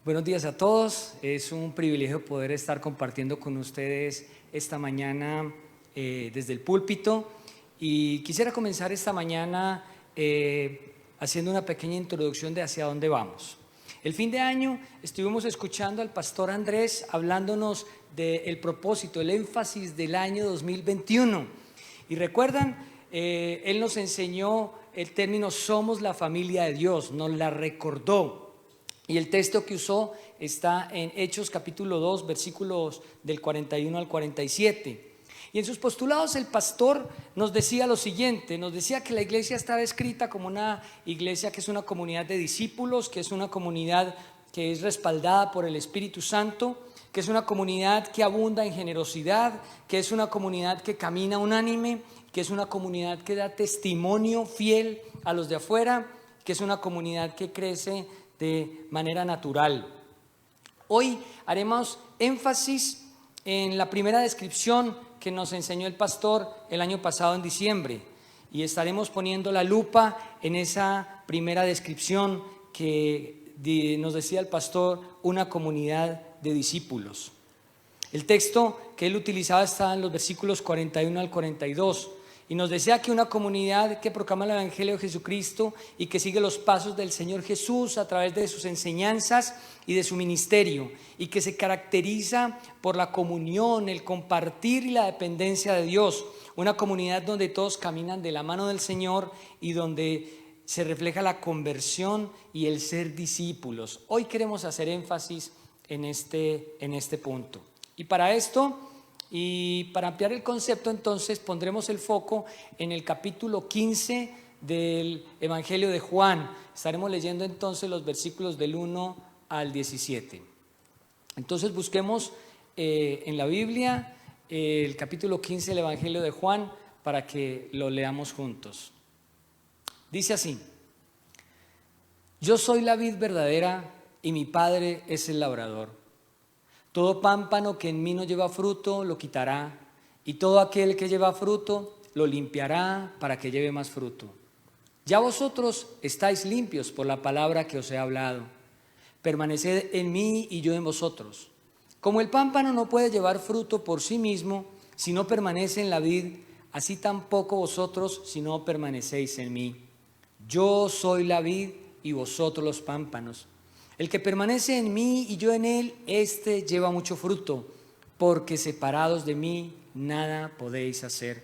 Buenos días a todos, es un privilegio poder estar compartiendo con ustedes esta mañana desde el púlpito y quisiera comenzar esta mañana haciendo una pequeña introducción de hacia dónde vamos. El fin de año estuvimos escuchando al pastor Andrés hablándonos del propósito, el énfasis del año 2021 y recuerdan, él nos enseñó el término somos la familia de Dios, nos la recordó. Y el texto que usó está en Hechos capítulo 2, versículos del 41 al 47. Y en sus postulados el pastor nos decía lo siguiente, nos decía que la iglesia estaba escrita como una iglesia que es una comunidad de discípulos, que es una comunidad que es respaldada por el Espíritu Santo, que es una comunidad que abunda en generosidad, que es una comunidad que camina unánime, que es una comunidad que da testimonio fiel a los de afuera, que es una comunidad que crece de manera natural. Hoy haremos énfasis en la primera descripción que nos enseñó el pastor el año pasado en diciembre y estaremos poniendo la lupa en esa primera descripción que nos decía el pastor, una comunidad de discípulos. El texto que él utilizaba está en los versículos 41 al 42 y nos decía que una comunidad que proclama el Evangelio de Jesucristo y que sigue los pasos del Señor Jesús a través de sus enseñanzas y de su ministerio y que se caracteriza por la comunión, el compartir y la dependencia de Dios. Una comunidad donde todos caminan de la mano del Señor y donde se refleja la conversión y el ser discípulos. Hoy queremos hacer énfasis en este punto. Y para esto, y para ampliar el concepto, entonces pondremos el foco en el capítulo 15 del Evangelio de Juan. Estaremos leyendo entonces los versículos del 1 al 17. Entonces busquemos en la Biblia el capítulo 15 del Evangelio de Juan para que lo leamos juntos. Dice así: Yo soy la vid verdadera y mi Padre es el labrador. Todo pámpano que en mí no lleva fruto lo quitará, y todo aquel que lleva fruto lo limpiará para que lleve más fruto. Ya vosotros estáis limpios por la palabra que os he hablado. Permaneced en mí y yo en vosotros. Como el pámpano no puede llevar fruto por sí mismo si no permanece en la vid, así tampoco vosotros si no permanecéis en mí. Yo soy la vid y vosotros los pámpanos. El que permanece en mí y yo en él, éste lleva mucho fruto, porque separados de mí nada podéis hacer.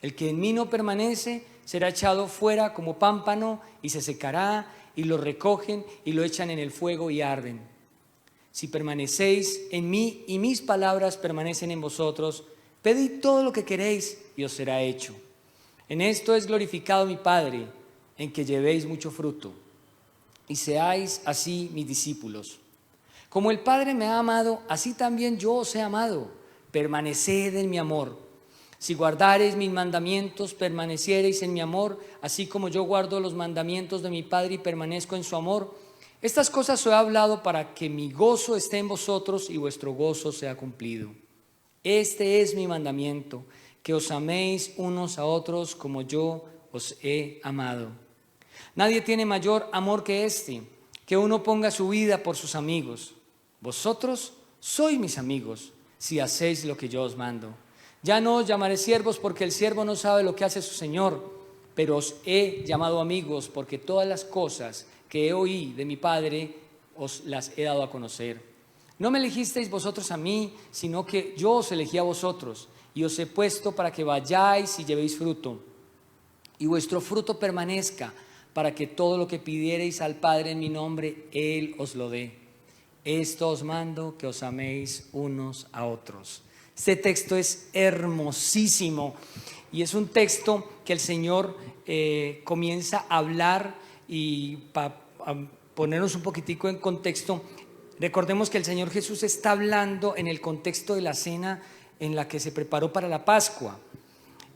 El que en mí no permanece será echado fuera como pámpano y se secará, y lo recogen y lo echan en el fuego y arden. Si permanecéis en mí y mis palabras permanecen en vosotros, pedid todo lo que queréis y os será hecho. En esto es glorificado mi Padre, en que llevéis mucho fruto, y seáis así mis discípulos. Como el Padre me ha amado, así también yo os he amado. Permaneced en mi amor. Si guardareis mis mandamientos, permaneciereis en mi amor, así como yo guardo los mandamientos de mi Padre y permanezco en su amor. Estas cosas os he hablado para que mi gozo esté en vosotros y vuestro gozo sea cumplido. Este es mi mandamiento, que os améis unos a otros como yo os he amado. Nadie tiene mayor amor que este, que uno ponga su vida por sus amigos. Vosotros sois mis amigos, si hacéis lo que yo os mando. Ya no os llamaré siervos, porque el siervo no sabe lo que hace su Señor, pero os he llamado amigos, porque todas las cosas que he oído de mi Padre os las he dado a conocer. No me elegisteis vosotros a mí, sino que yo os elegí a vosotros, y os he puesto para que vayáis y llevéis fruto, y vuestro fruto permanezca, para que todo lo que pidiereis al Padre en mi nombre, Él os lo dé. Esto os mando, que os améis unos a otros. Este texto es hermosísimo y es un texto que el Señor comienza a hablar y para ponernos un poquitico en contexto, recordemos que el Señor Jesús está hablando en el contexto de la cena en la que se preparó para la Pascua.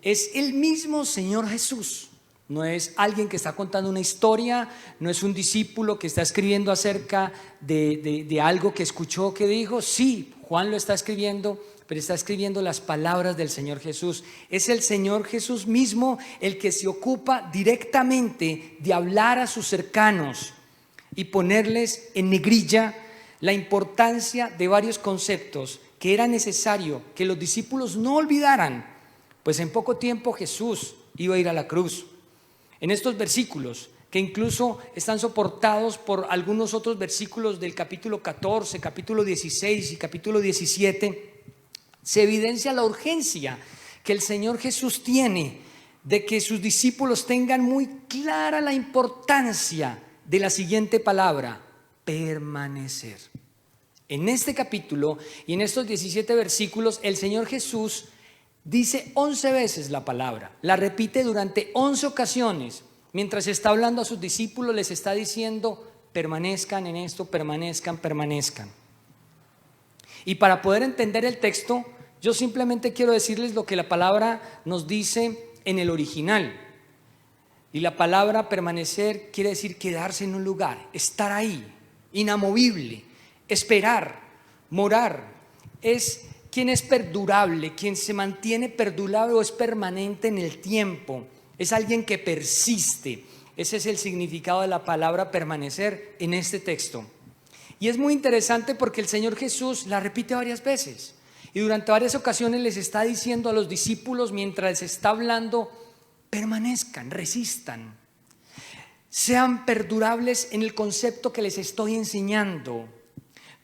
Es el mismo Señor Jesús. No es alguien que está contando una historia, no es un discípulo que está escribiendo acerca de algo que escuchó, que dijo. Sí, Juan lo está escribiendo, pero está escribiendo las palabras del Señor Jesús. Es el Señor Jesús mismo el que se ocupa directamente de hablar a sus cercanos y ponerles en negrilla la importancia de varios conceptos que era necesario que los discípulos no olvidaran, pues en poco tiempo Jesús iba a ir a la cruz. En estos versículos, que incluso están soportados por algunos otros versículos del capítulo 14, capítulo 16 y capítulo 17, se evidencia la urgencia que el Señor Jesús tiene de que sus discípulos tengan muy clara la importancia de la siguiente palabra: permanecer. En este capítulo y en estos 17 versículos, el Señor Jesús dice 11 veces la palabra, la repite durante 11 ocasiones. Mientras está hablando a sus discípulos, les está diciendo: permanezcan en esto, permanezcan, permanezcan. Y para poder entender el texto, yo simplemente quiero decirles lo que la palabra nos dice en el original. Y la palabra permanecer quiere decir quedarse en un lugar, estar ahí, inamovible, esperar, morar. Es quien es perdurable, quien se mantiene perdurable o es permanente en el tiempo. Es alguien que persiste. Ese es el significado de la palabra permanecer en este texto. Y es muy interesante porque el Señor Jesús la repite varias veces. Y durante varias ocasiones les está diciendo a los discípulos, mientras les está hablando: permanezcan, resistan, sean perdurables en el concepto que les estoy enseñando,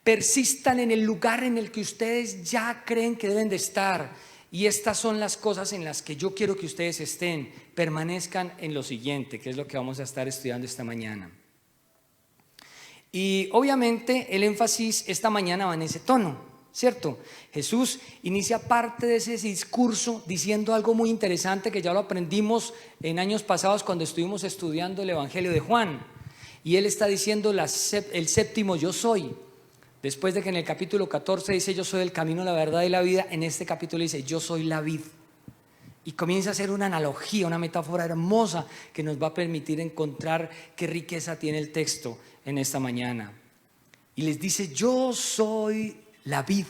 persistan en el lugar en el que ustedes ya creen que deben de estar. Y estas son las cosas en las que yo quiero que ustedes estén. Permanezcan en lo siguiente, que es lo que vamos a estar estudiando esta mañana. Y obviamente el énfasis esta mañana va en ese tono, ¿cierto? Jesús inicia parte de ese discurso diciendo algo muy interesante que ya lo aprendimos en años pasados cuando estuvimos estudiando el Evangelio de Juan. Y él está diciendo el séptimo yo soy. Después de que en el capítulo 14 dice: yo soy el camino, la verdad y la vida, en este capítulo dice: yo soy la vid. Y comienza a hacer una analogía, una metáfora hermosa que nos va a permitir encontrar qué riqueza tiene el texto en esta mañana. Y les dice: yo soy la vid.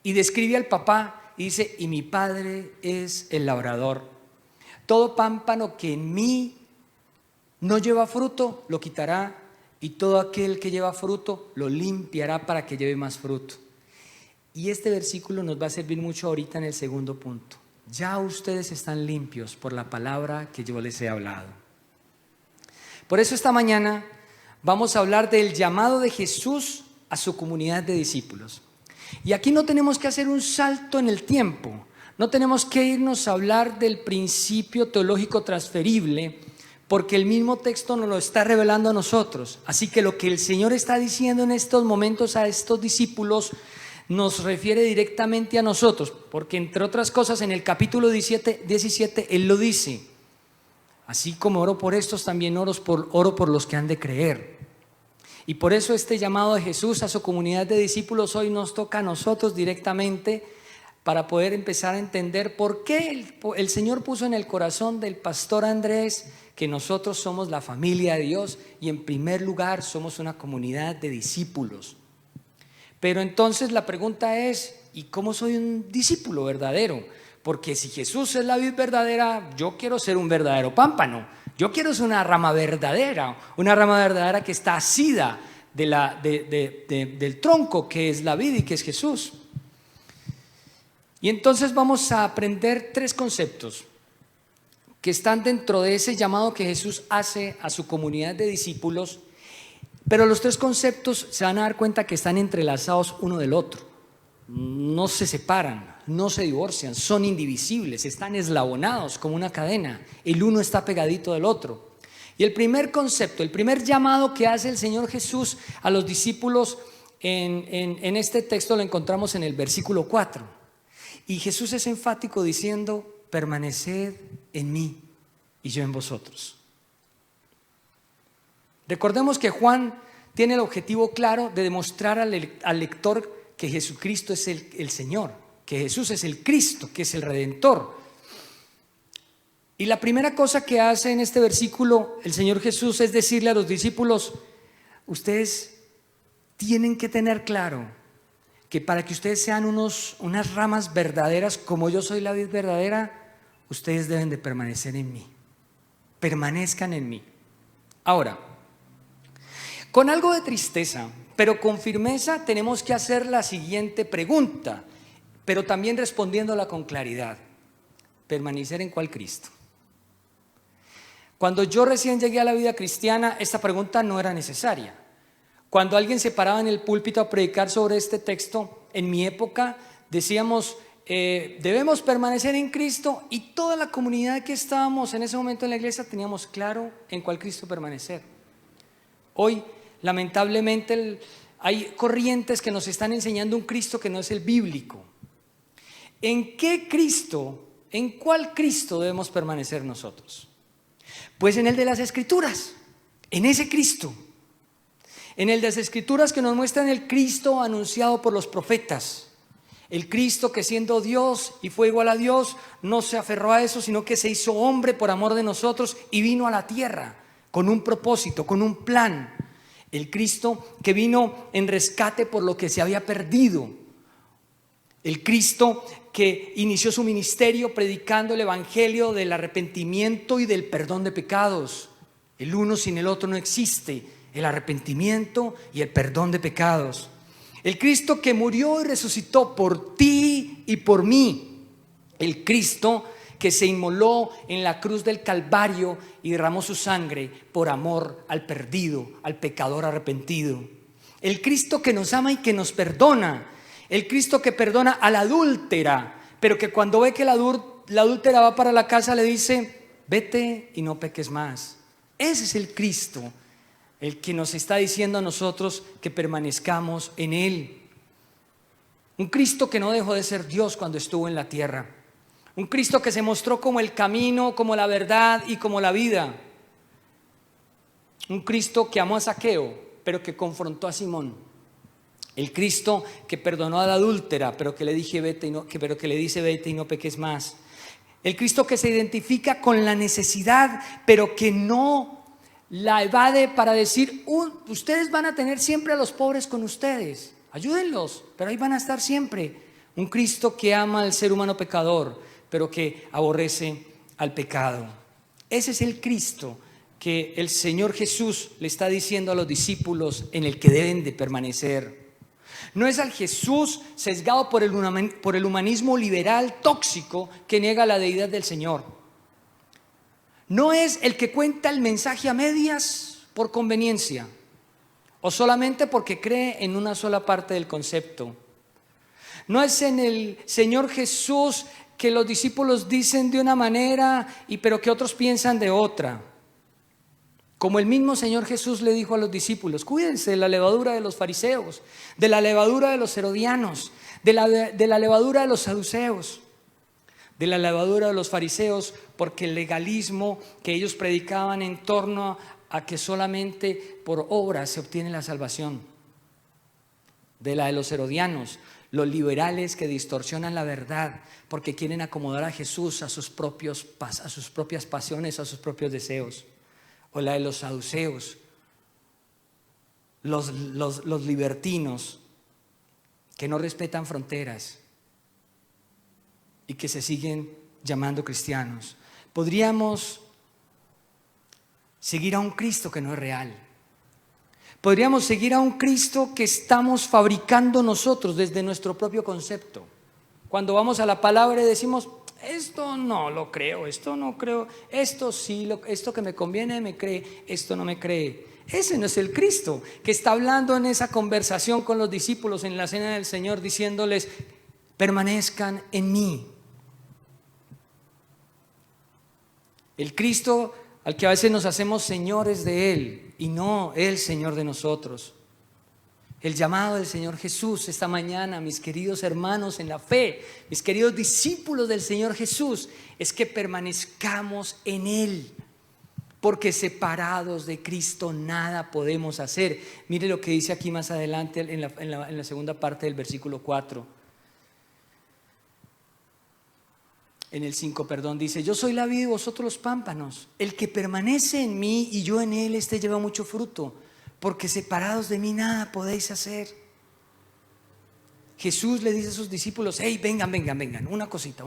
Y describe al papá y dice: y mi padre es el labrador. Todo pámpano que en mí no lleva fruto, lo quitará. Y todo aquel que lleva fruto, lo limpiará para que lleve más fruto. Y este versículo nos va a servir mucho ahorita en el segundo punto. Ya ustedes están limpios por la palabra que yo les he hablado. Por eso esta mañana vamos a hablar del llamado de Jesús a su comunidad de discípulos. Y aquí no tenemos que hacer un salto en el tiempo. No tenemos que irnos a hablar del principio teológico transferible, porque el mismo texto nos lo está revelando a nosotros. Así que lo que el Señor está diciendo en estos momentos a estos discípulos nos refiere directamente a nosotros, porque entre otras cosas en el capítulo 17 Él lo dice: así como oro por estos, también oro por los que han de creer. Y por eso este llamado de Jesús a su comunidad de discípulos hoy nos toca a nosotros directamente, para poder empezar a entender por qué el Señor puso en el corazón del pastor Andrés que nosotros somos la familia de Dios y en primer lugar somos una comunidad de discípulos. Pero entonces la pregunta es: ¿y cómo soy un discípulo verdadero? Porque si Jesús es la vid verdadera, yo quiero ser un verdadero pámpano. Yo quiero ser una rama verdadera que está asida del tronco que es la vid y que es Jesús. Y entonces vamos a aprender 3 conceptos que están dentro de ese llamado que Jesús hace a su comunidad de discípulos, pero los 3 conceptos se van a dar cuenta que están entrelazados uno del otro, no se separan, no se divorcian, son indivisibles, están eslabonados como una cadena, el uno está pegadito del otro. Y el primer concepto, el primer llamado que hace el Señor Jesús a los discípulos en este texto lo encontramos en el versículo 4. Y Jesús es enfático diciendo: permaneced en mí y yo en vosotros. Recordemos que Juan tiene el objetivo claro de demostrar al lector que Jesucristo es el Señor, que Jesús es el Cristo, que es el Redentor. Y la primera cosa que hace en este versículo el Señor Jesús es decirle a los discípulos: ustedes tienen que tener claro que para que ustedes sean unas ramas verdaderas, como yo soy la vid verdadera, ustedes deben de permanecer en mí. Permanezcan en mí. Ahora, con algo de tristeza, pero con firmeza tenemos que hacer la siguiente pregunta, pero también respondiéndola con claridad. ¿Permanecer en cuál Cristo? Cuando yo recién llegué a la vida cristiana, esta pregunta no era necesaria. Cuando alguien se paraba en el púlpito a predicar sobre este texto, en mi época decíamos, debemos permanecer en Cristo, y toda la comunidad que estábamos en ese momento en la iglesia teníamos claro en cuál Cristo permanecer. Hoy, lamentablemente, hay corrientes que nos están enseñando un Cristo que no es el bíblico. ¿En qué Cristo, en cuál Cristo debemos permanecer nosotros? Pues en el de las Escrituras, en ese Cristo. En el de las Escrituras que nos muestran el Cristo anunciado por los profetas. El Cristo que siendo Dios y fue igual a Dios, no se aferró a eso, sino que se hizo hombre por amor de nosotros y vino a la tierra con un propósito, con un plan. El Cristo que vino en rescate por lo que se había perdido. El Cristo que inició su ministerio predicando el evangelio del arrepentimiento y del perdón de pecados. El uno sin el otro no existe, el arrepentimiento y el perdón de pecados. El Cristo que murió y resucitó por ti y por mí. El Cristo que se inmoló en la cruz del Calvario y derramó su sangre por amor al perdido, al pecador arrepentido. El Cristo que nos ama y que nos perdona. El Cristo que perdona a la adúltera, pero que cuando ve que la adúltera va para la casa le dice, vete y no peques más. Ese es el Cristo, el que nos está diciendo a nosotros que permanezcamos en Él. Un Cristo que no dejó de ser Dios cuando estuvo en la tierra. Un Cristo que se mostró como el camino, como la verdad y como la vida. Un Cristo que amó a Zaqueo, pero que confrontó a Simón. El Cristo que perdonó a la adúltera, pero que le dice vete y no peques más. El Cristo que se identifica con la necesidad, pero que no la evade para decir, ustedes van a tener siempre a los pobres con ustedes, ayúdenlos, pero ahí van a estar siempre. Un Cristo que ama al ser humano pecador, pero que aborrece al pecado. Ese es el Cristo que el Señor Jesús le está diciendo a los discípulos en el que deben de permanecer. No es al Jesús sesgado por el humanismo liberal tóxico que niega la deidad del Señor. No es el que cuenta el mensaje a medias por conveniencia o solamente porque cree en una sola parte del concepto. No es en el Señor Jesús que los discípulos dicen de una manera pero que otros piensan de otra. Como el mismo Señor Jesús le dijo a los discípulos, cuídense de la levadura de los fariseos, de la levadura de los herodianos, de la levadura de los saduceos, de la levadura de los fariseos, porque el legalismo que ellos predicaban en torno a que solamente por obras se obtiene la salvación. De la de los herodianos, los liberales que distorsionan la verdad porque quieren acomodar a Jesús a sus propias pasiones, a sus propios deseos. O la de los saduceos, los libertinos que no respetan fronteras y que se siguen llamando cristianos. Podríamos seguir a un Cristo que no es real. Podríamos seguir a un Cristo que estamos fabricando nosotros desde nuestro propio concepto. Cuando vamos a la palabra y decimos, esto no lo creo, esto no creo, esto sí, esto que me conviene me cree, esto no me cree. Ese no es el Cristo que está hablando en esa conversación con los discípulos en la cena del Señor, diciéndoles, permanezcan en mí. El Cristo al que a veces nos hacemos señores de Él y no Él Señor de nosotros. El llamado del Señor Jesús esta mañana, mis queridos hermanos en la fe, mis queridos discípulos del Señor Jesús, es que permanezcamos en Él, porque separados de Cristo nada podemos hacer. Mire lo que dice aquí más adelante en la segunda parte del versículo 4. En el 5, dice, yo soy la vid y vosotros los pámpanos. El que permanece en mí y yo en él, este lleva mucho fruto, porque separados de mí nada podéis hacer. Jesús le dice a sus discípulos, hey, vengan, una cosita.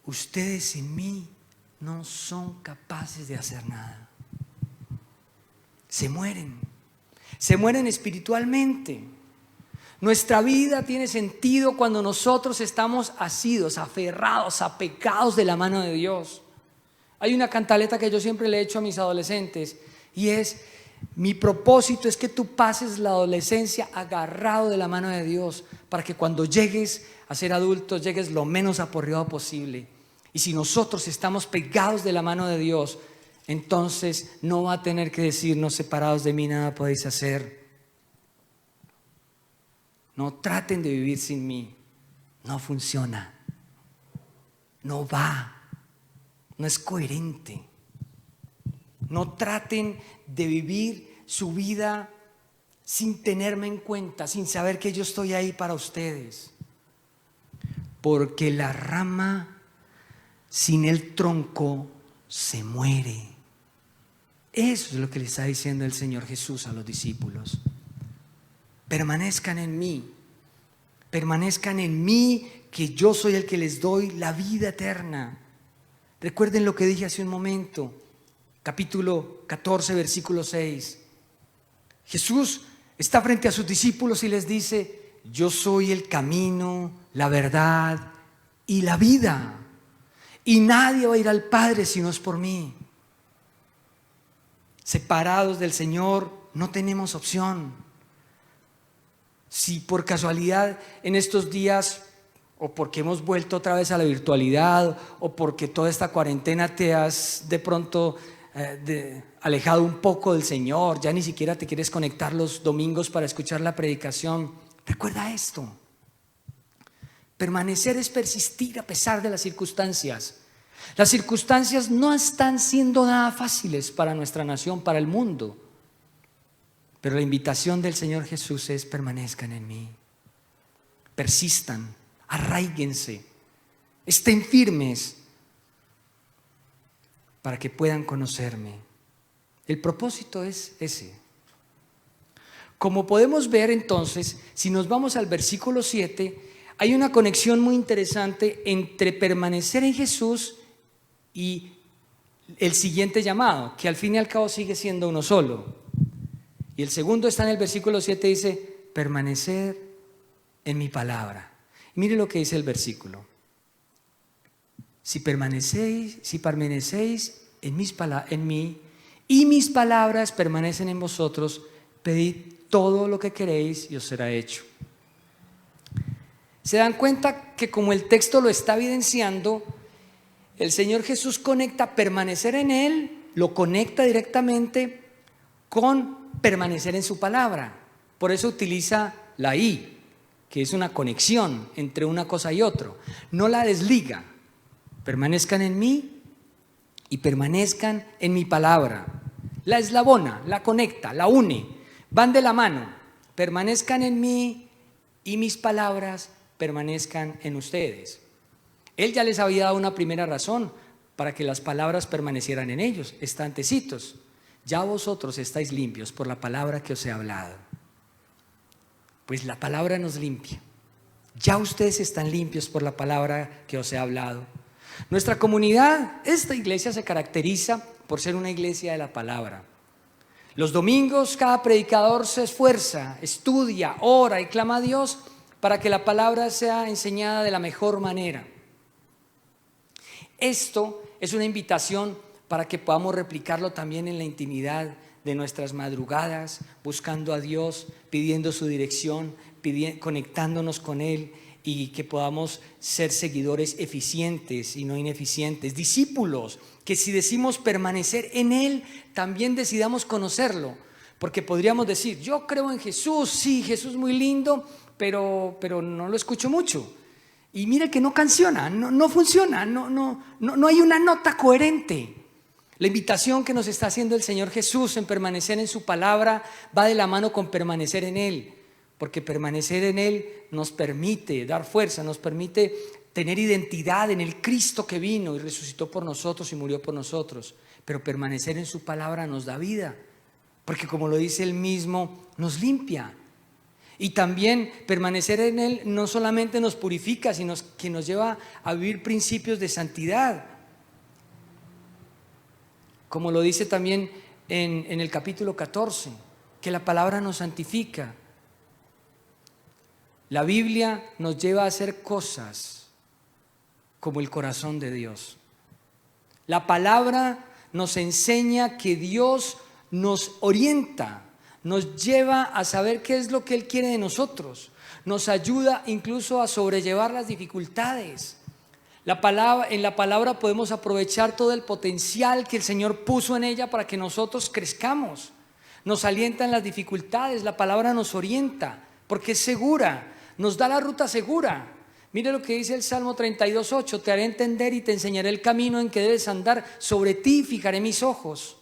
Ustedes sin mí no son capaces de hacer nada. Se mueren. se mueren espiritualmente. Nuestra vida tiene sentido cuando nosotros estamos asidos, aferrados, apegados de la mano de Dios. Hay una cantaleta que yo siempre le he hecho a mis adolescentes y es: mi propósito es que tú pases la adolescencia agarrado de la mano de Dios, para que cuando llegues a ser adulto llegues lo menos aporreado posible. Y si nosotros estamos pegados de la mano de Dios, entonces no va a tener que decirnos: separados de mí nada podéis hacer. No traten de vivir sin mí. No funciona. No va. No es coherente. No traten de vivir su vida sin tenerme en cuenta, sin saber que yo estoy ahí para ustedes. Porque la rama sin el tronco se muere. Eso es lo que le está diciendo el Señor Jesús a los discípulos. Permanezcan en mí, que yo soy el que les doy la vida eterna. Recuerden lo que dije hace un momento, capítulo 14, versículo 6. Jesús está frente a sus discípulos y les dice: yo soy el camino, la verdad y la vida, y nadie va a ir al Padre si no es por mí. Separados del Señor no tenemos opción. Si por casualidad en estos días, o porque hemos vuelto otra vez a la virtualidad, o porque toda esta cuarentena te has de pronto alejado un poco del Señor, ya ni siquiera te quieres conectar los domingos para escuchar la predicación, recuerda esto: permanecer es persistir a pesar de las circunstancias. Las circunstancias no están siendo nada fáciles para nuestra nación, para el mundo. Pero la invitación del Señor Jesús es: permanezcan en mí, persistan, arraíguense, estén firmes para que puedan conocerme. El propósito es ese. Como podemos ver entonces, si nos vamos al versículo 7, hay una conexión muy interesante entre permanecer en Jesús y el siguiente llamado, que al fin y al cabo sigue siendo uno solo. Y el segundo está en el versículo 7, dice: permanecer en mi palabra. Y mire lo que dice el versículo: si permanecéis en mí y mis palabras permanecen en vosotros, pedid todo lo que queréis y os será hecho. ¿Se dan cuenta que, como el texto lo está evidenciando, el Señor Jesús conecta permanecer en Él, lo conecta directamente con permanecer en su palabra? Por eso utiliza la I, que es una conexión entre una cosa y otra. No la desliga. Permanezcan en mí y permanezcan en mi palabra. La eslabona, la conecta, la une, van de la mano. Permanezcan en mí y mis palabras permanezcan en ustedes. Él ya les había dado una primera razón para que las palabras permanecieran en ellos. Está antecitos: ya vosotros estáis limpios por la palabra que os he hablado. Pues la palabra nos limpia. Ya ustedes están limpios por la palabra que os he hablado. Nuestra comunidad, esta iglesia, se caracteriza por ser una iglesia de la palabra. Los domingos cada predicador se esfuerza, estudia, ora y clama a Dios para que la palabra sea enseñada de la mejor manera. Esto es una invitación para que podamos replicarlo también en la intimidad de nuestras madrugadas, buscando a Dios, pidiendo su dirección, conectándonos con Él, y que podamos ser seguidores eficientes y no ineficientes, discípulos que, si decimos permanecer en Él, también decidamos conocerlo. Porque podríamos decir: yo creo en Jesús, sí, Jesús muy lindo, pero no lo escucho mucho. Y mire que no funciona, no hay una nota coherente. La invitación que nos está haciendo el Señor Jesús en permanecer en su palabra va de la mano con permanecer en Él, porque permanecer en Él nos permite dar fuerza, nos permite tener identidad en el Cristo que vino y resucitó por nosotros y murió por nosotros. Pero permanecer en su palabra nos da vida, porque, como lo dice Él mismo, nos limpia. Y también permanecer en Él no solamente nos purifica, sino que nos lleva a vivir principios de santidad. Como lo dice también en el capítulo 14, que la palabra nos santifica. La Biblia nos lleva a hacer cosas como el corazón de Dios. La palabra nos enseña que Dios nos orienta, nos lleva a saber qué es lo que Él quiere de nosotros, nos ayuda incluso a sobrellevar las dificultades. En la palabra podemos aprovechar todo el potencial que el Señor puso en ella para que nosotros crezcamos. Nos alienta en las dificultades, la palabra nos orienta porque es segura, nos da la ruta segura. Mire lo que dice el Salmo 32:8: te haré entender y te enseñaré el camino en que debes andar, sobre ti fijaré mis ojos.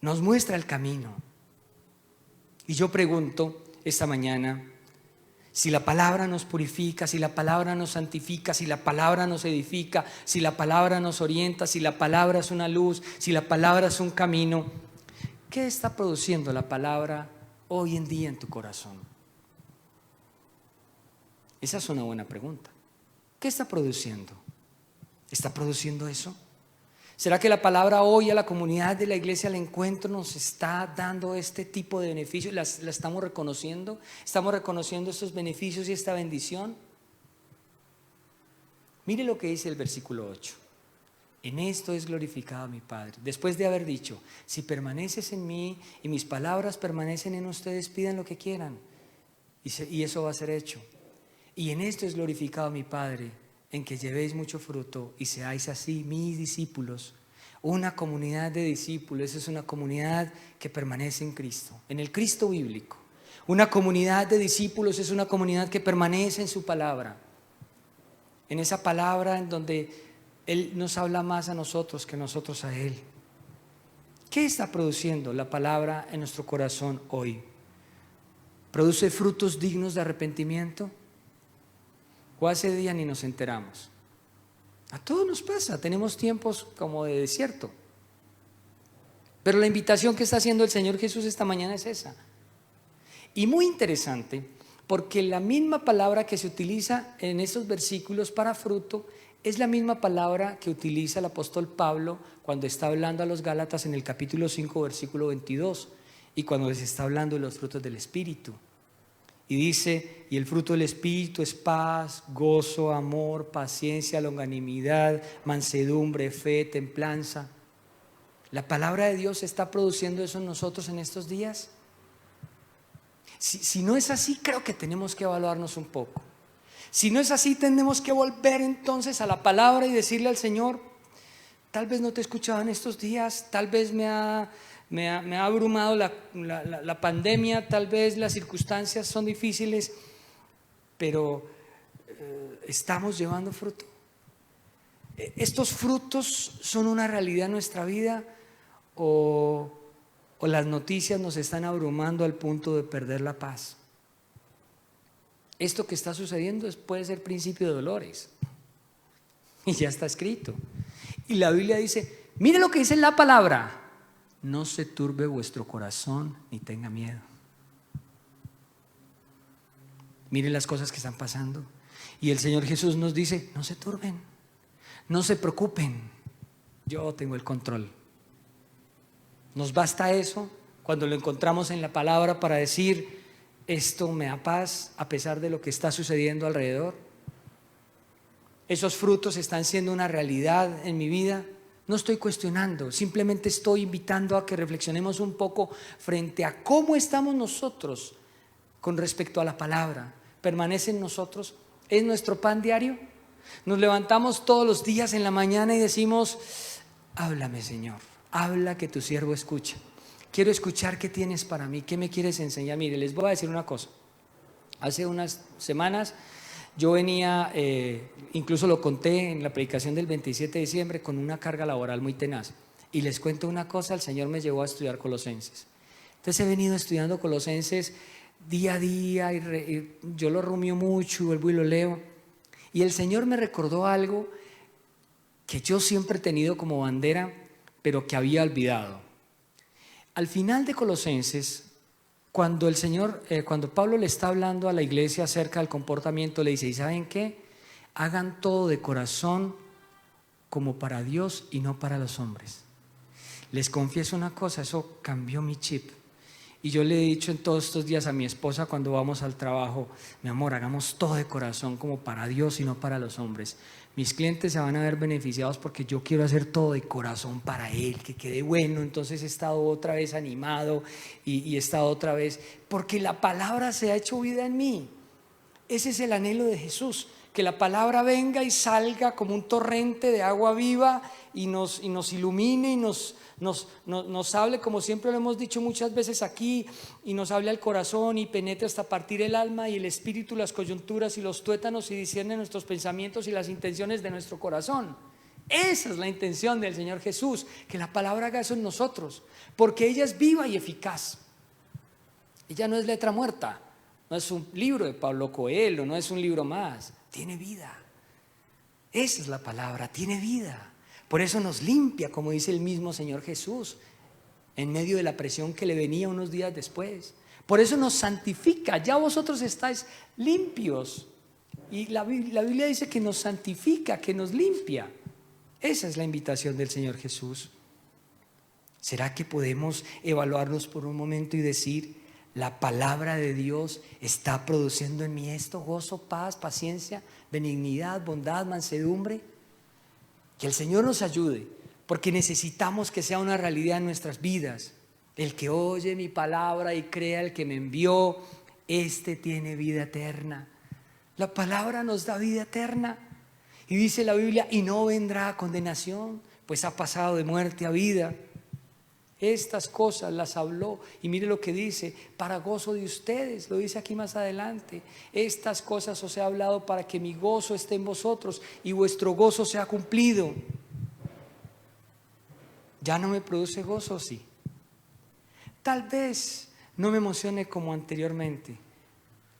Nos muestra el camino. Y yo pregunto esta mañana, si la palabra nos purifica, si la palabra nos santifica, si la palabra nos edifica, si la palabra nos orienta, si la palabra es una luz, si la palabra es un camino, ¿qué está produciendo la palabra hoy en día en tu corazón? Esa es una buena pregunta. ¿Qué está produciendo? ¿Está produciendo eso? ¿Será que la palabra hoy a la comunidad de la iglesia al encuentro nos está dando este tipo de beneficios? ¿La estamos reconociendo? ¿Estamos reconociendo estos beneficios y esta bendición? Mire lo que dice el versículo 8. En esto es glorificado mi Padre. Después de haber dicho, si permaneces en mí y mis palabras permanecen en ustedes, pidan lo que quieran. Y eso va a ser hecho. Y en esto es glorificado mi Padre, en que llevéis mucho fruto y seáis así mis discípulos. Una comunidad de discípulos es una comunidad que permanece en Cristo, en el Cristo bíblico. Una comunidad de discípulos es una comunidad que permanece en su palabra, en esa palabra en donde Él nos habla más a nosotros que nosotros a Él. ¿Qué está produciendo la palabra en nuestro corazón hoy? ¿Produce frutos dignos de arrepentimiento? ¿O hace día ni nos enteramos? A todos nos pasa, tenemos tiempos como de desierto. Pero la invitación que está haciendo el Señor Jesús esta mañana es esa. Y muy interesante, porque la misma palabra que se utiliza en estos versículos para fruto es la misma palabra que utiliza el apóstol Pablo cuando está hablando a los Gálatas en el capítulo 5, versículo 22, y cuando les está hablando de los frutos del Espíritu. Y dice, y el fruto del Espíritu es paz, gozo, amor, paciencia, longanimidad, mansedumbre, fe, templanza. ¿La palabra de Dios está produciendo eso en nosotros en estos días? Si no es así, creo que tenemos que evaluarnos un poco. Si no es así, tenemos que volver entonces a la palabra y decirle al Señor, tal vez no te he escuchado en estos días, tal vez me ha abrumado la pandemia, tal vez las circunstancias son difíciles, pero estamos llevando fruto. ¿Estos frutos son una realidad en nuestra vida o las noticias nos están abrumando al punto de perder la paz? Esto que está sucediendo puede ser principio de dolores y ya está escrito. Y la Biblia dice, mire lo que dice la palabra: no se turbe vuestro corazón ni tenga miedo. Miren las cosas que están pasando. Y el Señor Jesús nos dice, no se turben, no se preocupen, yo tengo el control. Nos basta eso cuando lo encontramos en la palabra para decir, esto me da paz a pesar de lo que está sucediendo alrededor. Esos frutos están siendo una realidad en mi vida. No estoy cuestionando, simplemente estoy invitando a que reflexionemos un poco frente a cómo estamos nosotros con respecto a la palabra. ¿Permanece en nosotros? ¿Es nuestro pan diario? Nos levantamos todos los días en la mañana y decimos, háblame, Señor, habla, que tu siervo escucha. Quiero escuchar qué tienes para mí, qué me quieres enseñar. Mire, les voy a decir una cosa. Hace unas semanas yo venía, incluso lo conté en la predicación del 27 de diciembre, con una carga laboral muy tenaz. Y les cuento una cosa, el Señor me llevó a estudiar Colosenses. Entonces he venido estudiando Colosenses día a día y yo lo rumio mucho y vuelvo y lo leo. Y el Señor me recordó algo que yo siempre he tenido como bandera, pero que había olvidado. Al final de Colosenses, cuando Pablo le está hablando a la iglesia acerca del comportamiento, le dice, ¿y saben qué? Hagan todo de corazón como para Dios y no para los hombres. Les confieso una cosa, eso cambió mi chip. Y yo le he dicho en todos estos días a mi esposa cuando vamos al trabajo: mi amor, hagamos todo de corazón como para Dios y no para los hombres. Mis clientes se van a ver beneficiados porque yo quiero hacer todo de corazón para Él, que quede bueno. Entonces he estado otra vez animado y he estado otra vez, porque la palabra se ha hecho vida en mí. Ese es el anhelo de Jesús, que la palabra venga y salga como un torrente de agua viva y nos ilumine y nos hable, como siempre lo hemos dicho muchas veces aquí, y nos hable al corazón y penetre hasta partir el alma y el espíritu, las coyunturas y los tuétanos, y discierne nuestros pensamientos y las intenciones de nuestro corazón. Esa es la intención del Señor Jesús, que la palabra haga eso en nosotros, porque ella es viva y eficaz. Ella no es letra muerta, no es un libro de Pablo Coelho, no es un libro más, tiene vida. Esa es la palabra, tiene vida. Por eso nos limpia, como dice el mismo Señor Jesús, en medio de la presión que le venía unos días después. Por eso nos santifica. Ya vosotros estáis limpios. Y la Biblia dice que nos santifica, que nos limpia. Esa es la invitación del Señor Jesús. ¿Será que podemos evaluarnos por un momento y decir: la palabra de Dios está produciendo en mí esto? Gozo, paz, paciencia, benignidad, bondad, mansedumbre. Que el Señor nos ayude, porque necesitamos que sea una realidad en nuestras vidas. El que oye mi palabra y crea el que me envió, este tiene vida eterna. La palabra nos da vida eterna. Y dice la Biblia: y no vendrá a condenación, pues ha pasado de muerte a vida. Estas cosas las habló, y mire lo que dice: para gozo de ustedes, lo dice aquí más adelante. Estas cosas os he hablado para que mi gozo esté en vosotros y vuestro gozo sea cumplido. ¿Ya no me produce gozo? Sí. Tal vez no me emocione como anteriormente.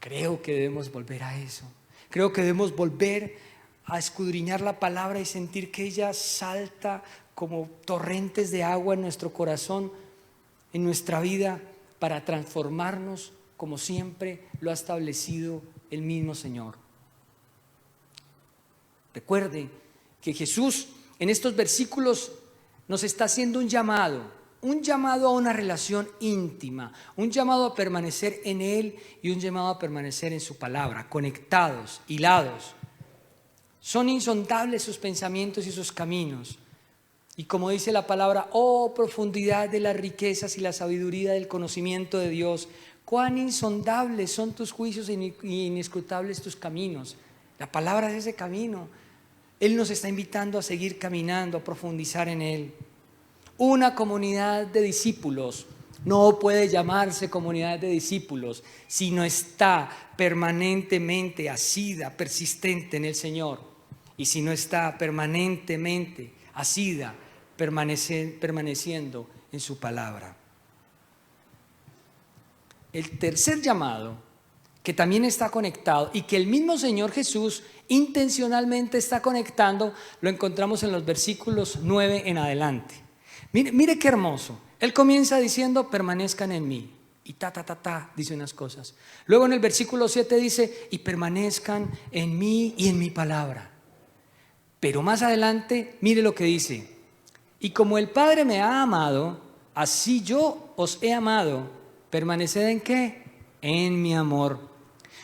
Creo que debemos volver a eso. Creo que debemos volver a escudriñar la palabra y sentir que ella salta como torrentes de agua en nuestro corazón, en nuestra vida, para transformarnos como siempre lo ha establecido el mismo Señor. Recuerde que Jesús en estos versículos nos está haciendo un llamado a una relación íntima, un llamado a permanecer en Él y un llamado a permanecer en su palabra, conectados, hilados. Son insondables sus pensamientos y sus caminos. Y como dice la palabra: oh profundidad de las riquezas y la sabiduría del conocimiento de Dios, cuán insondables son tus juicios y inescrutables tus caminos. La palabra es ese camino. Él nos está invitando a seguir caminando, a profundizar en Él. Una comunidad de discípulos no puede llamarse comunidad de discípulos si no está permanentemente asida, persistente en el Señor, y si no está permanentemente asida, permaneciendo en su palabra. El tercer llamado, que también está conectado y que el mismo Señor Jesús intencionalmente está conectando, lo encontramos en los versículos 9 en adelante. Mire qué hermoso. Él comienza diciendo: permanezcan en mí. Y dice unas cosas. Luego en el versículo 7 dice: y permanezcan en mí y en mi palabra. Pero más adelante, mire lo que dice: y como el Padre me ha amado, así yo os he amado. ¿Permaneced en qué? En mi amor.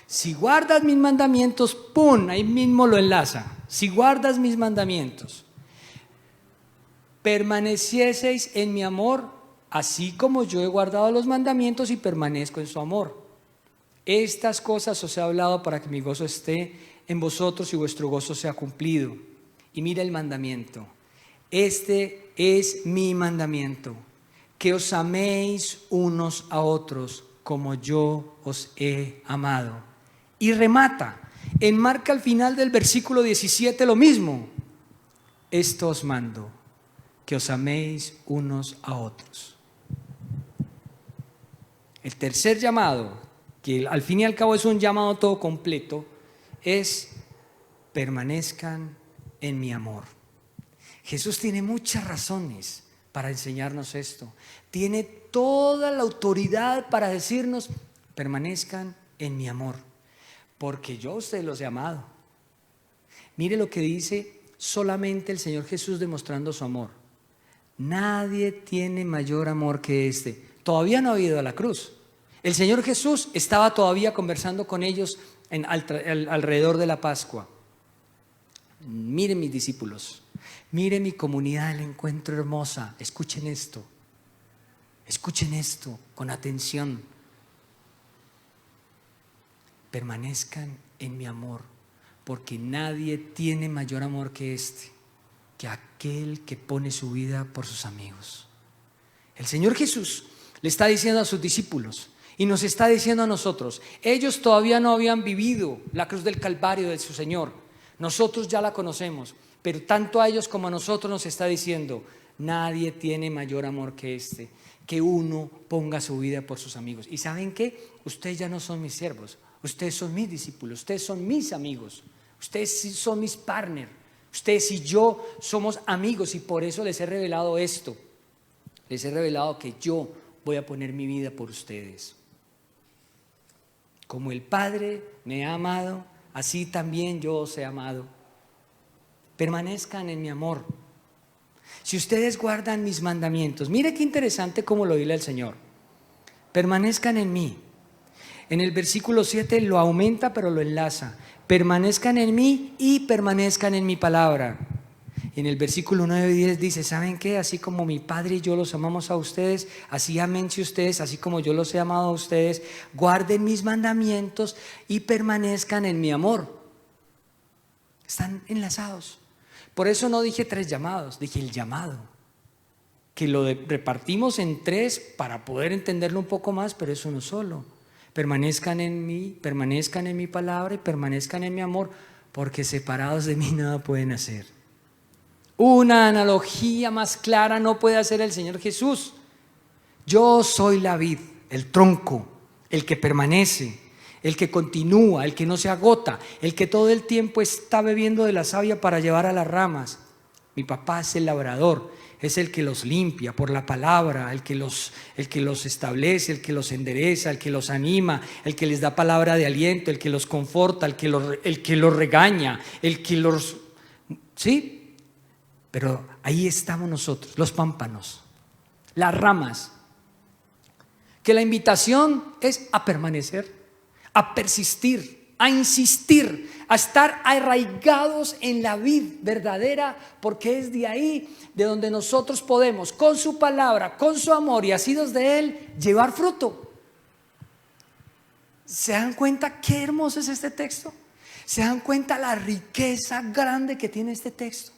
Si guardas mis mandamientos, ¡pum!, ahí mismo lo enlaza. Si guardas mis mandamientos, permanecieseis en mi amor, así como yo he guardado los mandamientos y permanezco en su amor. Estas cosas os he hablado para que mi gozo esté en vosotros y vuestro gozo sea cumplido. Y mira el mandamiento: este es mi mandamiento, que os améis unos a otros como yo os he amado. Y remata, enmarca al final del versículo 17 lo mismo: esto os mando, que os améis unos a otros. El tercer llamado, que al fin y al cabo es un llamado todo completo, es: permanezcan en mi amor. Jesús tiene muchas razones para enseñarnos esto. Tiene toda la autoridad para decirnos: permanezcan en mi amor, porque yo a ustedes los he amado. Mire lo que dice solamente el Señor Jesús demostrando su amor: nadie tiene mayor amor que este, todavía no había ido a la cruz. El Señor Jesús estaba todavía conversando con ellos alrededor de la Pascua. Miren mis discípulos, miren mi comunidad del encuentro hermosa, escuchen esto con atención. Permanezcan en mi amor, porque nadie tiene mayor amor que este, que aquel que pone su vida por sus amigos. El Señor Jesús le está diciendo a sus discípulos y nos está diciendo a nosotros, ellos todavía no habían vivido la cruz del Calvario de su Señor, nosotros ya la conocemos, pero tanto a ellos como a nosotros nos está diciendo, nadie tiene mayor amor que este, que uno ponga su vida por sus amigos. ¿Y saben qué? Ustedes ya no son mis siervos, ustedes son mis discípulos, ustedes son mis amigos, ustedes son mis partners, ustedes y yo somos amigos y por eso les he revelado esto, les he revelado que yo voy a poner mi vida por ustedes. Como el Padre me ha amado, así también yo os he amado. Permanezcan en mi amor. Si ustedes guardan mis mandamientos, mire qué interesante cómo lo dile el Señor. Permanezcan en mí. En el versículo 7 lo aumenta pero lo enlaza. Permanezcan en mí y permanezcan en mi palabra. Y en el versículo 9 y 10 dice, ¿saben qué? Así como mi Padre y yo los amamos a ustedes, así ámense ustedes, así como yo los he amado a ustedes, guarden mis mandamientos y permanezcan en mi amor. Están enlazados. Por eso no dije 3 llamados, dije el llamado, que lo repartimos en 3 para poder entenderlo un poco más, pero es uno solo. Permanezcan en mí, permanezcan en mi palabra y permanezcan en mi amor, porque separados de mí nada pueden hacer. Una analogía más clara no puede hacer el Señor Jesús. Yo soy la vid, el tronco, el que permanece, el que continúa, el que no se agota, el que todo el tiempo está bebiendo de la savia para llevar a las ramas. Mi papá es el labrador, es el que los limpia por la palabra, el que los establece, el que los endereza, el que los anima, el que les da palabra de aliento, el que los conforta, el que los regaña, el que los... ¿Sí? Pero ahí estamos nosotros, los pámpanos, las ramas, que la invitación es a permanecer, a persistir, a insistir, a estar arraigados en la vid verdadera, porque es de ahí de donde nosotros podemos, con su palabra, con su amor y asidos de Él, llevar fruto. ¿Se dan cuenta qué hermoso es este texto? ¿Se dan cuenta la riqueza grande que tiene este texto?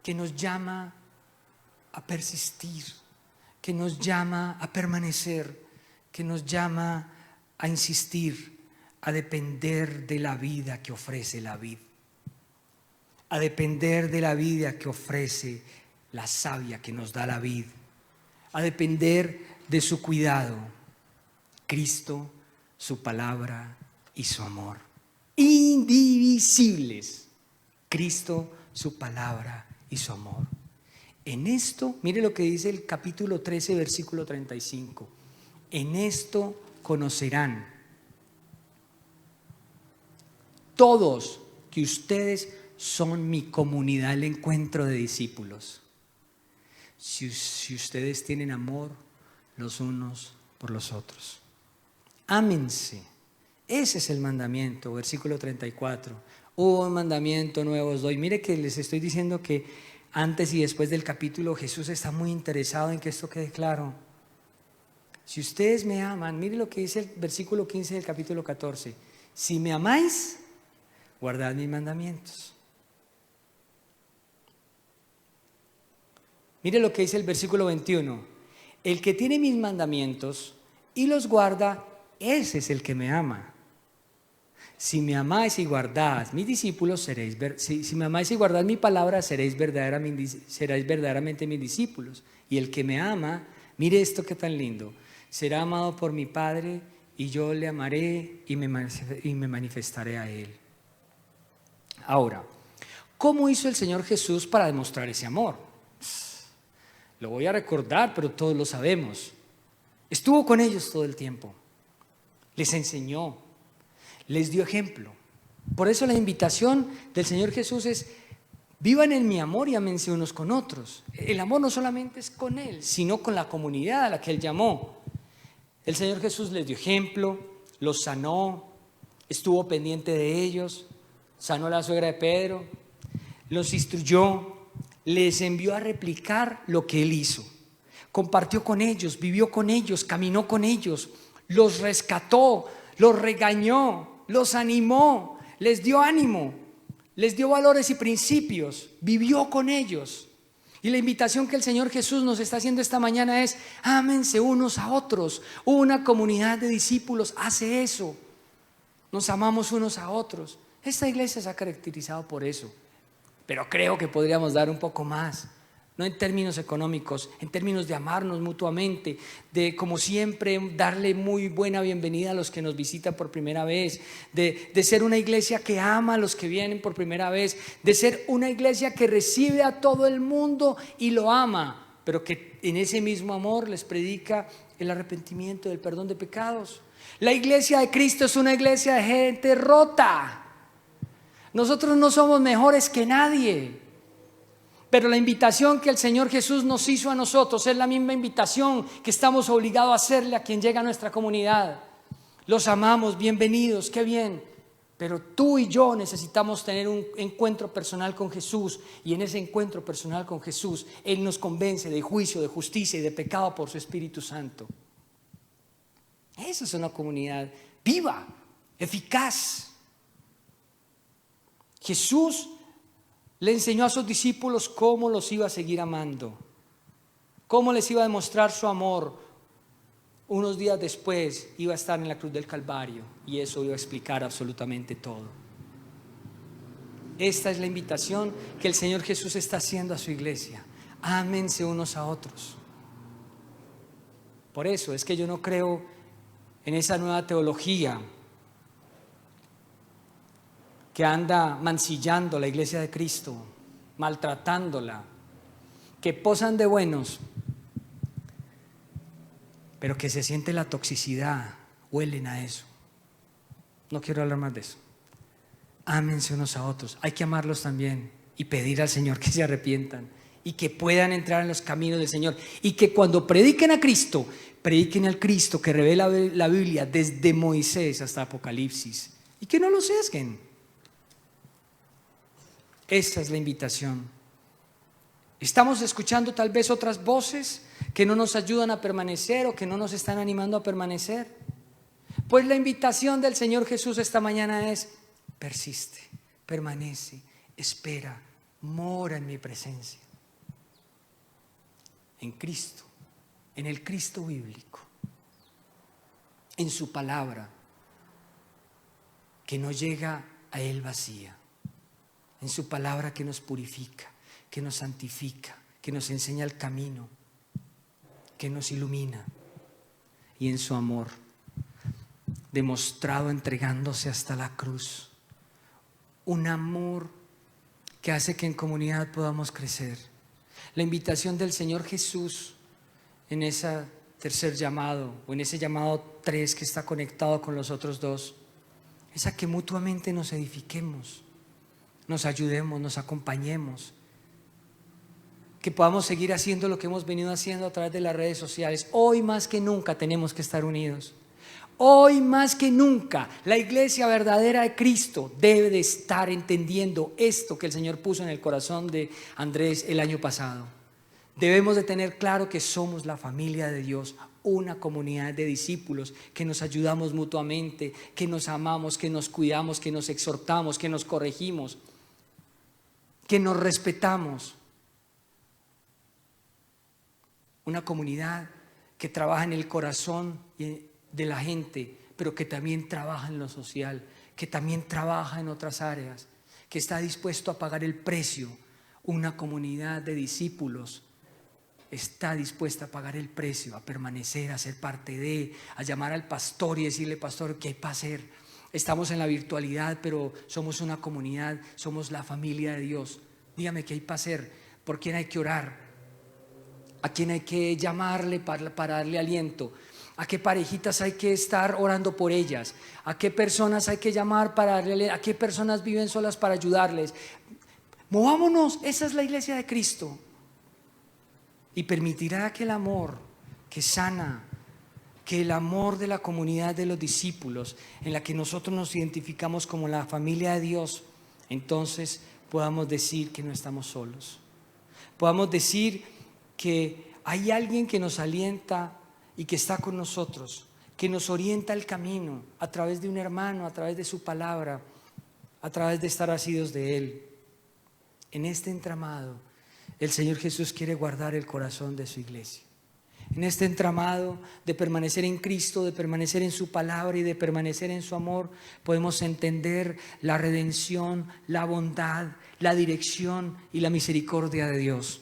Que nos llama a persistir, que nos llama a permanecer, que nos llama a insistir, a depender de la vida que ofrece la vid, a depender de la vida que ofrece la savia que nos da la vid, a depender de su cuidado, Cristo, su palabra y su amor, indivisibles, Cristo, su palabra y su amor. En esto, mire lo que dice el capítulo 13, versículo 35. En esto conocerán todos que ustedes son mi comunidad, el encuentro de discípulos. Si ustedes tienen amor los unos por los otros. Ámense. Ese es el mandamiento, versículo 34. Un mandamiento nuevo os doy. Mire que les estoy diciendo que antes y después del capítulo Jesús está muy interesado en que esto quede claro. Si ustedes me aman, mire lo que dice el versículo 15 del capítulo 14. Si me amáis, guardad mis mandamientos. Mire lo que dice el versículo 21. El que tiene mis mandamientos y los guarda, ese es el que me ama. Si me amáis y guardad mis discípulos, si me amáis y guardad mi palabra, seréis verdaderamente mis discípulos. Y el que me ama, mire esto que tan lindo, será amado por mi Padre y yo le amaré y me manifestaré a Él. Ahora, ¿cómo hizo el Señor Jesús para demostrar ese amor? Lo voy a recordar, pero todos lo sabemos. Estuvo con ellos todo el tiempo, les enseñó, les dio ejemplo. Por eso la invitación del Señor Jesús es: Vivan en mi amor y ámense unos con otros. El amor no solamente es con Él, sino con la comunidad a la que Él llamó. El Señor Jesús les dio ejemplo, los sanó, estuvo pendiente de ellos, sanó a la suegra de Pedro, los instruyó, les envió a replicar lo que Él hizo. Compartió con ellos, vivió con ellos, caminó con ellos, los rescató, los regañó, los animó, les dio ánimo, les dio valores y principios, vivió con ellos. Y la invitación que el Señor Jesús nos está haciendo esta mañana es: ámense unos a otros. Una comunidad de discípulos hace eso. Nos amamos unos a otros. Esta iglesia se ha caracterizado por eso. Pero creo que podríamos dar un poco más. No en términos económicos, en términos de amarnos mutuamente, de, como siempre, darle muy buena bienvenida a los que nos visitan por primera vez, de ser una iglesia que ama a los que vienen por primera vez, de ser una iglesia que recibe a todo el mundo y lo ama, pero que en ese mismo amor les predica el arrepentimiento, el perdón de pecados. La iglesia de Cristo es una iglesia de gente rota. Nosotros no somos mejores que nadie. Pero la invitación que el Señor Jesús nos hizo a nosotros es la misma invitación que estamos obligados a hacerle a quien llega a nuestra comunidad. Los amamos, bienvenidos, qué bien. Pero tú y yo necesitamos tener un encuentro personal con Jesús. Y en ese encuentro personal con Jesús, Él nos convence de juicio, de justicia y de pecado por su Espíritu Santo. Esa es una comunidad viva, eficaz. Jesús le enseñó a sus discípulos cómo los iba a seguir amando, cómo les iba a demostrar su amor. Unos días después iba a estar en la cruz del Calvario y eso iba a explicar absolutamente todo. Esta es la invitación que el Señor Jesús está haciendo a su iglesia: ámense unos a otros. Por eso es que yo no creo en esa nueva teología que anda mancillando la iglesia de Cristo, maltratándola, que posan de buenos, pero que se siente la toxicidad, huelen a eso. No quiero hablar más de eso. Ámense unos a otros, hay que amarlos también y pedir al Señor que se arrepientan y que puedan entrar en los caminos del Señor, y que cuando prediquen a Cristo, prediquen al Cristo que revela la Biblia desde Moisés hasta Apocalipsis, y que no lo sesguen. Esa es la invitación. Estamos escuchando tal vez otras voces que no nos ayudan a permanecer o que no nos están animando a permanecer. Pues la invitación del Señor Jesús esta mañana es: persiste, permanece, espera, mora en mi presencia. En Cristo, en el Cristo bíblico, en su palabra, que no llega a Él vacía. En su palabra que nos purifica, que nos santifica, que nos enseña el camino, que nos ilumina. Y en su amor, demostrado entregándose hasta la cruz. Un amor que hace que en comunidad podamos crecer. La invitación del Señor Jesús en ese tercer llamado, o en ese llamado 3 que está conectado con los otros 2, es a que mutuamente nos edifiquemos, nos ayudemos, nos acompañemos, que podamos seguir haciendo lo que hemos venido haciendo a través de las redes sociales. Hoy más que nunca tenemos que estar unidos. Hoy más que nunca la iglesia verdadera de Cristo debe de estar entendiendo esto que el Señor puso en el corazón de Andrés el año pasado. Debemos de tener claro que somos la familia de Dios, una comunidad de discípulos que nos ayudamos mutuamente, que nos amamos, que nos cuidamos, que nos exhortamos, que nos corregimos, que nos respetamos. Una comunidad que trabaja en el corazón de la gente, pero que también trabaja en lo social, que también trabaja en otras áreas, que está dispuesto a pagar el precio. Una comunidad de discípulos está dispuesta a pagar el precio, a permanecer, a ser parte de, a llamar al pastor y decirle: pastor, ¿qué hay para hacer? Estamos en la virtualidad, pero somos una comunidad, somos la familia de Dios. Dígame qué hay para hacer, por quién hay que orar, a quién hay que llamarle para darle aliento, a qué parejitas hay que estar orando por ellas, a qué personas hay que llamar para darle, a qué personas viven solas para ayudarles. Movámonos, esa es la iglesia de Cristo. Y permitirá que el amor que sana, que el amor de la comunidad de los discípulos, en la que nosotros nos identificamos como la familia de Dios, entonces podamos decir que no estamos solos. Podamos decir que hay alguien que nos alienta y que está con nosotros, que nos orienta el camino a través de un hermano, a través de su palabra, a través de estar asidos de Él. En este entramado, el Señor Jesús quiere guardar el corazón de su iglesia. En este entramado de permanecer en Cristo, de permanecer en su palabra y de permanecer en su amor, podemos entender la redención, la bondad, la dirección y la misericordia de Dios.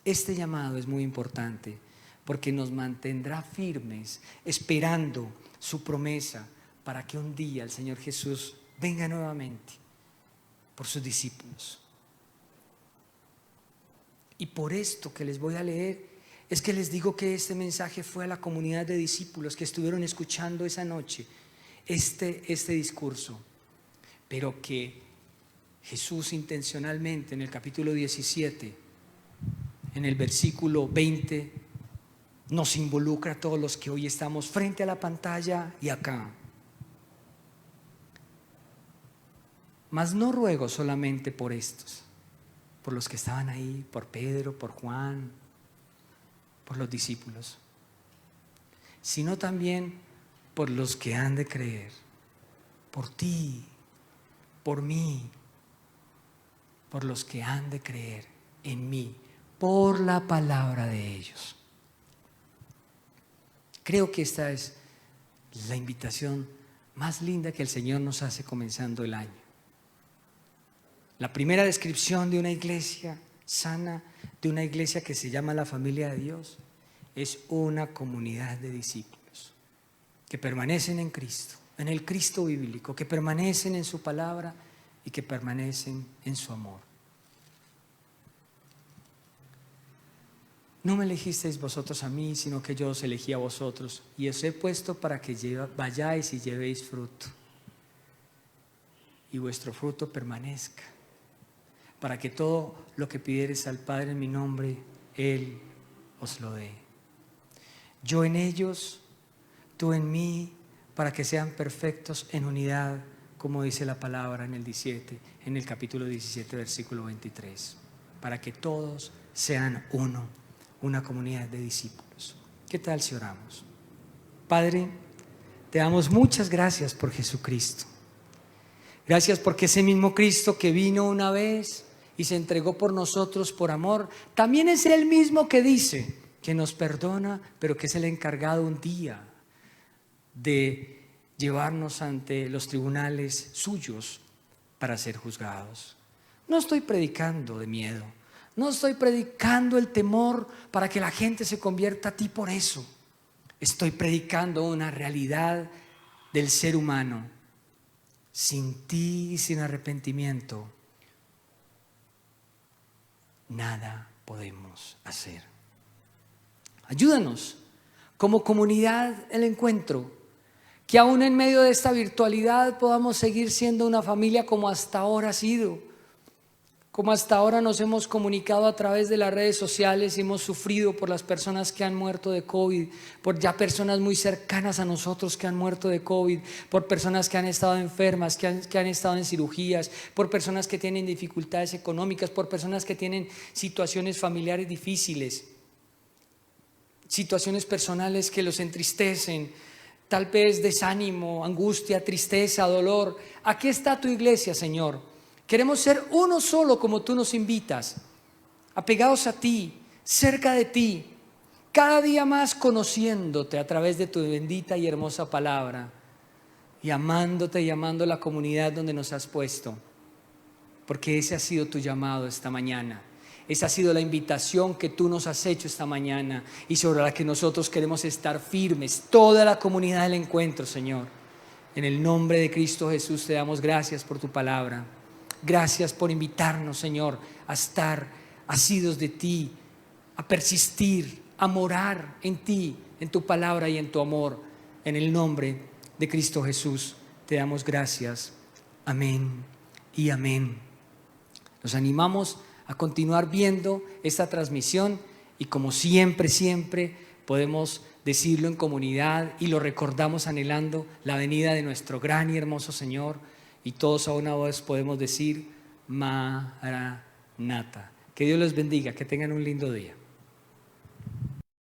Este llamado es muy importante porque nos mantendrá firmes esperando su promesa para que un día el Señor Jesús venga nuevamente por sus discípulos. Y por esto que les voy a leer es que les digo que este mensaje fue a la comunidad de discípulos que estuvieron escuchando esa noche este discurso, pero que Jesús intencionalmente en el capítulo 17, en el versículo 20, nos involucra a todos los que hoy estamos frente a la pantalla y acá. Mas no ruego solamente por estos, por los que estaban ahí, por Pedro, por Juan, por los discípulos, sino también por los que han de creer, por ti, por mí, por los que han de creer en mí, por la palabra de ellos. Creo que esta es la invitación más linda que el Señor nos hace comenzando el año. La primera descripción de una iglesia sana, de una iglesia que se llama la familia de Dios, es una comunidad de discípulos que permanecen en Cristo, en el Cristo bíblico, que permanecen en su palabra y que permanecen en su amor. No me elegisteis vosotros a mí, sino que yo os elegí a vosotros y os he puesto para que vayáis y llevéis fruto y vuestro fruto permanezca, para que todo lo que pidiereis al Padre en mi nombre, Él os lo dé. Yo en ellos, tú en mí, para que sean perfectos en unidad, como dice la palabra en el capítulo 17, versículo 23, para que todos sean uno, una comunidad de discípulos. ¿Qué tal si oramos? Padre, te damos muchas gracias por Jesucristo. Gracias porque ese mismo Cristo que vino una vez y se entregó por nosotros por amor, también es el mismo que dice que nos perdona, pero que es el encargado un día de llevarnos ante los tribunales suyos para ser juzgados. No estoy predicando de miedo, no estoy predicando el temor para que la gente se convierta a ti por eso. Estoy predicando una realidad del ser humano. Sin ti y sin arrepentimiento, nada podemos hacer. Ayúdanos como comunidad El Encuentro, que aún en medio de esta virtualidad podamos seguir siendo una familia como hasta ahora ha sido. Como hasta ahora nos hemos comunicado a través de las redes sociales y hemos sufrido por las personas que han muerto de COVID, por ya personas muy cercanas a nosotros que han muerto de COVID, por personas que han estado enfermas, que han estado en cirugías, por personas que tienen dificultades económicas, por personas que tienen situaciones familiares difíciles, situaciones personales que los entristecen, tal vez desánimo, angustia, tristeza, dolor. Aquí está tu iglesia, Señor. Queremos ser uno solo como tú nos invitas, apegados a ti, cerca de ti, cada día más conociéndote a través de tu bendita y hermosa palabra y amándote y amando la comunidad donde nos has puesto, porque ese ha sido tu llamado esta mañana. Esa ha sido la invitación que tú nos has hecho esta mañana y sobre la que nosotros queremos estar firmes, toda la comunidad del Encuentro, Señor. En el nombre de Cristo Jesús te damos gracias por tu palabra. Gracias por invitarnos, Señor, a estar asidos de ti, a persistir, a morar en ti, en tu palabra y en tu amor. En el nombre de Cristo Jesús te damos gracias. Amén y amén. Nos animamos a continuar viendo esta transmisión y como siempre, siempre podemos decirlo en comunidad y lo recordamos anhelando la venida de nuestro gran y hermoso Señor, y todos a una voz podemos decir Maranata. Que Dios les bendiga, que tengan un lindo día.